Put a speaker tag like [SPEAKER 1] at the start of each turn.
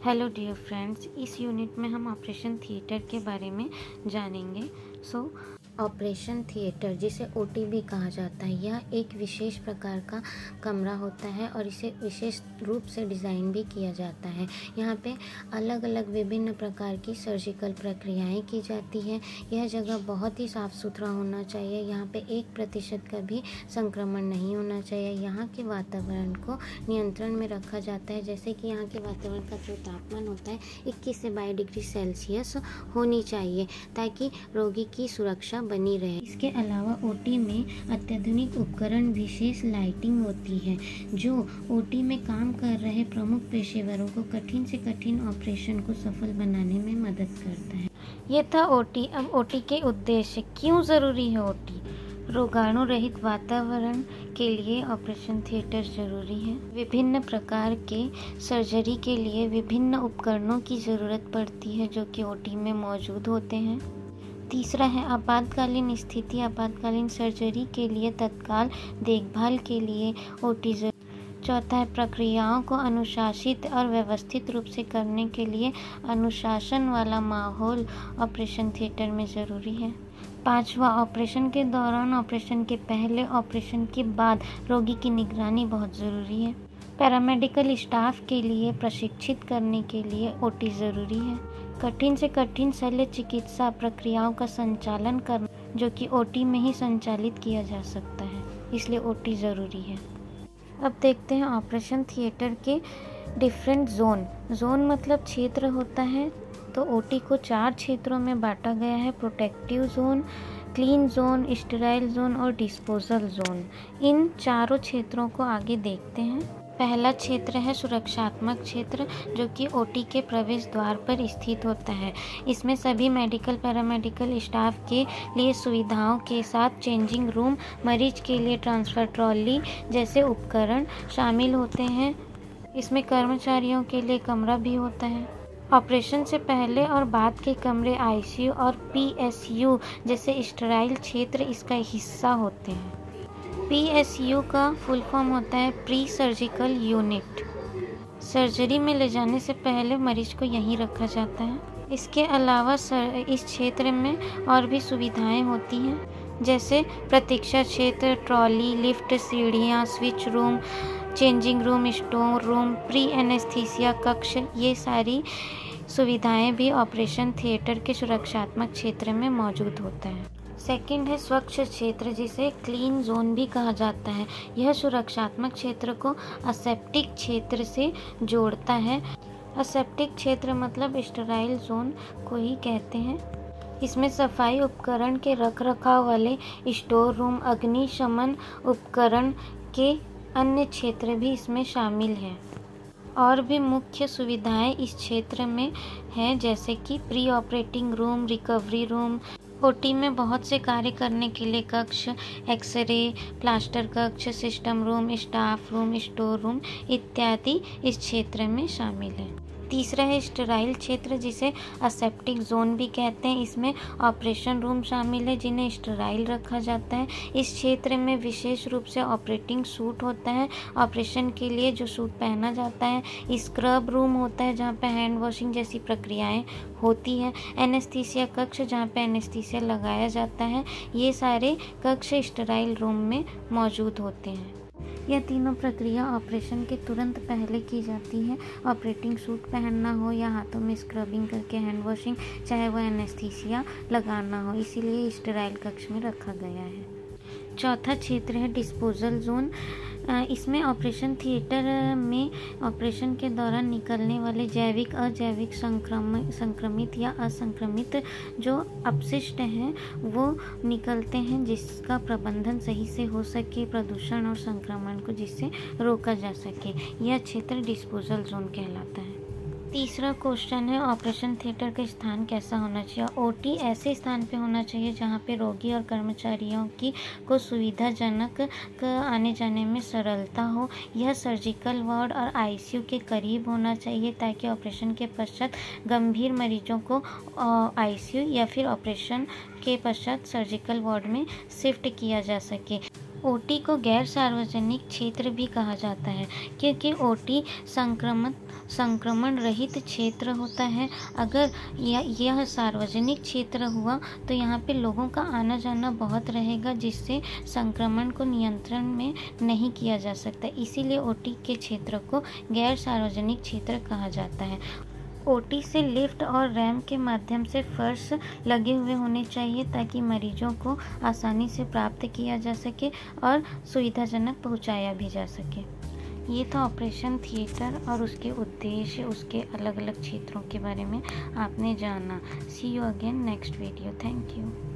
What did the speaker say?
[SPEAKER 1] Hello dear friends, इस unit में हम ऑपरेशन थिएटर के बारे में जानेंगे। ऑपरेशन थिएटर, जिसे ओटी भी कहा जाता है, यह एक विशेष प्रकार का कमरा होता है और इसे विशेष रूप से डिज़ाइन भी किया जाता है। यहाँ पे अलग अलग विभिन्न प्रकार की सर्जिकल प्रक्रियाएं की जाती हैं। यह जगह बहुत ही साफ़ सुथरा होना चाहिए। यहाँ पे 1% का भी संक्रमण नहीं होना चाहिए। यहाँ के वातावरण को नियंत्रण में रखा जाता है, जैसे कि यहाँ के वातावरण का जो तापमान होता है 21 से 22 डिग्री सेल्सियस होनी चाहिए, ताकि रोगी की सुरक्षा बनी रहे। इसके अलावा ओटी में अत्याधुनिक उपकरण, विशेष लाइटिंग होती है, जो ओटी में काम कर रहे प्रमुख पेशेवरों को कठिन से कठिन ऑपरेशन को सफल बनाने में मदद करता है। ये था ओटी। अब ओटी के उद्देश्य, क्यों ज़रूरी है ओटी? रोगाणु रहित वातावरण के लिए ऑपरेशन थिएटर जरूरी है। विभिन्न प्रकार के सर्जरी के लिए विभिन्न उपकरणों की ज़रूरत पड़ती है, जो कि ओटी में मौजूद होते हैं। तीसरा है आपातकालीन स्थिति, आपातकालीन सर्जरी के लिए तत्काल देखभाल के लिए ओटी जरूरी। चौथा है प्रक्रियाओं को अनुशासित और व्यवस्थित रूप से करने के लिए अनुशासन वाला माहौल ऑपरेशन थिएटर में ज़रूरी है। पांचवा, ऑपरेशन के दौरान, ऑपरेशन के पहले, ऑपरेशन के बाद रोगी की निगरानी बहुत ज़रूरी है। पैरामेडिकल स्टाफ के लिए प्रशिक्षित करने के लिए ओटी ज़रूरी है। कठिन से कठिन शल्य चिकित्सा प्रक्रियाओं का संचालन करना, जो कि ओटी में ही संचालित किया जा सकता है, इसलिए ओटी ज़रूरी है। अब देखते हैं ऑपरेशन थिएटर के डिफरेंट जोन मतलब क्षेत्र होता है। तो ओटी को 4 क्षेत्रों में बांटा गया है: protective zone, clean zone, sterile zone और डिस्पोजल जोन। इन चारों क्षेत्रों को आगे देखते हैं। पहला क्षेत्र है सुरक्षात्मक क्षेत्र, जो कि ओटी के प्रवेश द्वार पर स्थित होता है। इसमें सभी मेडिकल पैरामेडिकल स्टाफ के लिए सुविधाओं के साथ चेंजिंग रूम, मरीज के लिए ट्रांसफर ट्रॉली जैसे उपकरण शामिल होते हैं। इसमें कर्मचारियों के लिए कमरा भी होता है। ऑपरेशन से पहले और बाद के कमरे आईसीयू और पीएसयू जैसे स्टेराइल क्षेत्र इसका हिस्सा होते हैं। पीएसयू का फुल फॉर्म होता है प्री सर्जिकल यूनिट। सर्जरी में ले जाने से पहले मरीज को यहीं रखा जाता है। इसके अलावा इस क्षेत्र में और भी सुविधाएं होती हैं, जैसे प्रतीक्षा क्षेत्र, ट्रॉली, लिफ्ट, सीढ़ियाँ, switch room, changing room, store room, pre anaesthesia कक्ष। ये सारी सुविधाएं भी ऑपरेशन थिएटर के सुरक्षात्मक क्षेत्र में मौजूद होता है। सेकंड है स्वच्छ क्षेत्र, जिसे क्लीन जोन भी कहा जाता है। यह सुरक्षात्मक क्षेत्र को असेप्टिक क्षेत्र से जोड़ता है। असेप्टिक क्षेत्र मतलब स्टेराइल जोन को ही कहते हैं। इसमें सफाई उपकरण के रखरखाव वाले स्टोर रूम, अग्निशमन उपकरण के अन्य क्षेत्र भी इसमें शामिल हैं। और भी मुख्य सुविधाएं इस क्षेत्र में हैं, जैसे कि pre operating room, recovery room, OT में बहुत से कार्य करने के लिए कक्ष, एक्सरे, प्लास्टर कक्ष, system room, staff room, store room इत्यादि इस क्षेत्र में शामिल है। तीसरा है स्टेराइल क्षेत्र, जिसे असेप्टिक जोन भी कहते हैं। इसमें ऑपरेशन रूम शामिल है, जिन्हें स्टेराइल रखा जाता है। इस क्षेत्र में विशेष रूप से ऑपरेटिंग सूट होता है। ऑपरेशन के लिए जो सूट पहना जाता है। स्क्रब रूम होता है, जहाँ पे हैंड वॉशिंग जैसी प्रक्रियाएं होती है। एनेस्थीसिया कक्ष, जहाँ पे एनेस्थीसिया लगाया जाता है। ये सारे कक्ष स्टेराइल रूम में मौजूद होते हैं। यह तीनों प्रक्रिया ऑपरेशन के तुरंत पहले की जाती है। ऑपरेटिंग सूट पहनना हो या हाथों में स्क्रबिंग करके हैंड वॉशिंग, चाहे वह एनेस्थीसिया लगाना हो, इसीलिए स्टेराइल कक्ष में रखा गया है। चौथा क्षेत्र है डिस्पोजल जोन। इसमें ऑपरेशन थिएटर में ऑपरेशन के दौरान निकलने वाले जैविक, अजैविक, संक्रमित या असंक्रमित जो अपशिष्ट हैं वो निकलते हैं, जिसका प्रबंधन सही से हो सके, प्रदूषण और संक्रमण को जिससे रोका जा सके। यह क्षेत्र डिस्पोजल जोन कहलाता है। तीसरा क्वेश्चन है ऑपरेशन थिएटर का स्थान कैसा होना चाहिए? ओटी ऐसे स्थान पे होना चाहिए जहाँ पे रोगी और कर्मचारियों को सुविधाजनक आने जाने में सरलता हो। यह सर्जिकल वार्ड और आईसीयू के करीब होना चाहिए, ताकि ऑपरेशन के पश्चात गंभीर मरीजों को आईसीयू या फिर ऑपरेशन के पश्चात सर्जिकल वार्ड में शिफ्ट किया जा सके। ओटी को गैर सार्वजनिक क्षेत्र भी कहा जाता है, क्योंकि ओटी संक्रमण रहित क्षेत्र होता है। अगर यह सार्वजनिक क्षेत्र हुआ तो यहाँ पे लोगों का आना जाना बहुत रहेगा, जिससे संक्रमण को नियंत्रण में नहीं किया जा सकता। इसीलिए ओटी के क्षेत्र को गैर सार्वजनिक क्षेत्र कहा जाता है। ओटी से लिफ्ट और रैंप के माध्यम से फर्श लगे हुए होने चाहिए ताकि मरीजों को आसानी से प्राप्त किया जा सके और सुविधाजनक पहुंचाया भी जा सके। ये था ऑपरेशन थिएटर और उसके उद्देश्य, उसके अलग अलग क्षेत्रों के बारे में आपने जाना। See you again next video. Thank you.